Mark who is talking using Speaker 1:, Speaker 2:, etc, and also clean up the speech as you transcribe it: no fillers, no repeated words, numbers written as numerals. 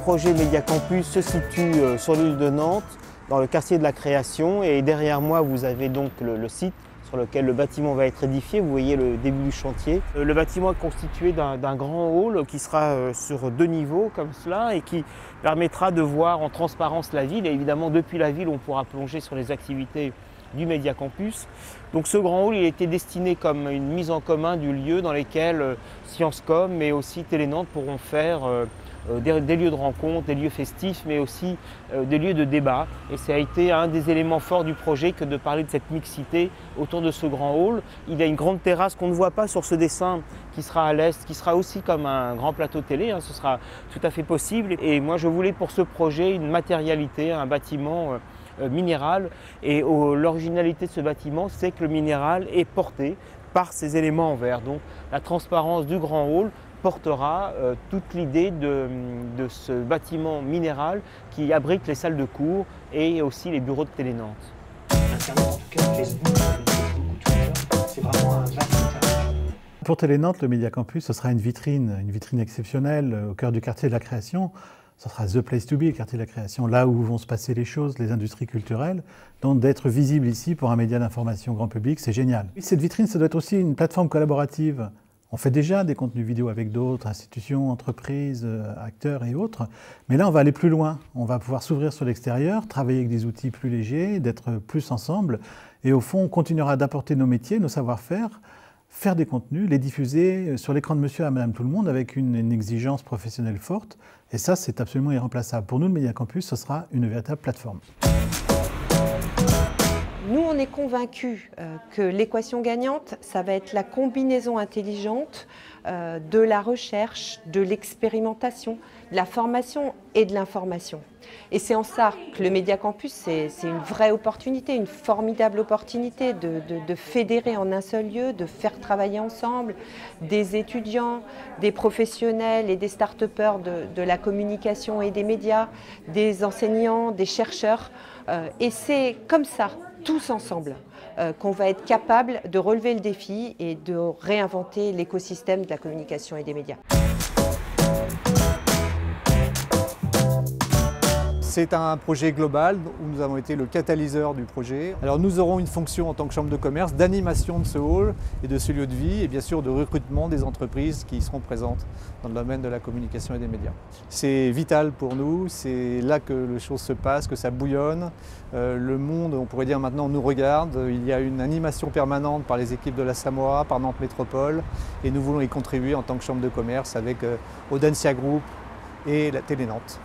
Speaker 1: projet Média Campus se situe sur l'île de Nantes, dans le quartier de la Création, et derrière moi vous avez donc le site sur lequel le bâtiment va être édifié. Vous voyez le début du chantier. Le bâtiment est constitué d'un grand hall qui sera sur 2 niveaux comme cela et qui permettra de voir en transparence la ville. Et évidemment, depuis la ville, on pourra plonger sur les activités du Média Campus. Donc ce grand hall, il a été destiné comme une mise en commun du lieu dans lesquels Sciencescom mais aussi Télénantes pourront faire des lieux de rencontre, des lieux festifs, mais aussi des lieux de débat. Et ça a été un des éléments forts du projet que de parler de cette mixité autour de ce grand hall. Il y a une grande terrasse qu'on ne voit pas sur ce dessin qui sera à l'est, qui sera aussi comme un grand plateau télé, ce sera tout à fait possible. Et moi je voulais pour ce projet une matérialité, un bâtiment minéral. Et l'originalité de ce bâtiment, c'est que le minéral est porté par ces éléments en verre. Donc la transparence du grand hall portera toute l'idée de ce bâtiment minéral qui abrite les salles de cours et aussi les bureaux de Télénantes.
Speaker 2: Internet, en tout cas Facebook, Twitter, c'est vraiment un vaste.
Speaker 3: Pour Télénantes, le Média Campus, ce sera une vitrine exceptionnelle au cœur du quartier de la Création. Ce sera the place to be, le quartier de la Création, là où vont se passer les choses, les industries culturelles. Donc d'être visible ici pour un média d'information grand public, c'est génial. Cette vitrine, ça doit être aussi une plateforme collaborative. On fait déjà des contenus vidéo avec d'autres institutions, entreprises, acteurs et autres. Mais là, on va aller plus loin. On va pouvoir s'ouvrir sur l'extérieur, travailler avec des outils plus légers, d'être plus ensemble. Et au fond, on continuera d'apporter nos métiers, nos savoir-faire, faire des contenus, les diffuser sur l'écran de monsieur à madame tout le monde avec une exigence professionnelle forte. Et ça, c'est absolument irremplaçable. Pour nous, le Média Campus, ce sera une véritable plateforme.
Speaker 4: Nous, on est convaincus que l'équation gagnante, ça va être la combinaison intelligente de la recherche, de l'expérimentation, de la formation et de l'information. Et c'est en ça que le Média Campus, c'est une vraie opportunité, une formidable opportunité de fédérer en un seul lieu, de faire travailler ensemble des étudiants, des professionnels et des start-upers de la communication et des médias, des enseignants, des chercheurs. Et c'est comme ça, tous ensemble, qu'on va être capable de relever le défi et de réinventer l'écosystème de la communication et des médias.
Speaker 5: C'est un projet global où nous avons été le catalyseur du projet. Alors nous aurons une fonction en tant que chambre de commerce d'animation de ce hall et de ce lieu de vie et bien sûr de recrutement des entreprises qui seront présentes dans le domaine de la communication et des médias. C'est vital pour nous, c'est là que les choses se passent, que ça bouillonne. Le monde, on pourrait dire maintenant, nous regarde. Il y a une animation permanente par les équipes de la Samoa, par Nantes Métropole et nous voulons y contribuer en tant que chambre de commerce avec Audencia Group et la Télénantes.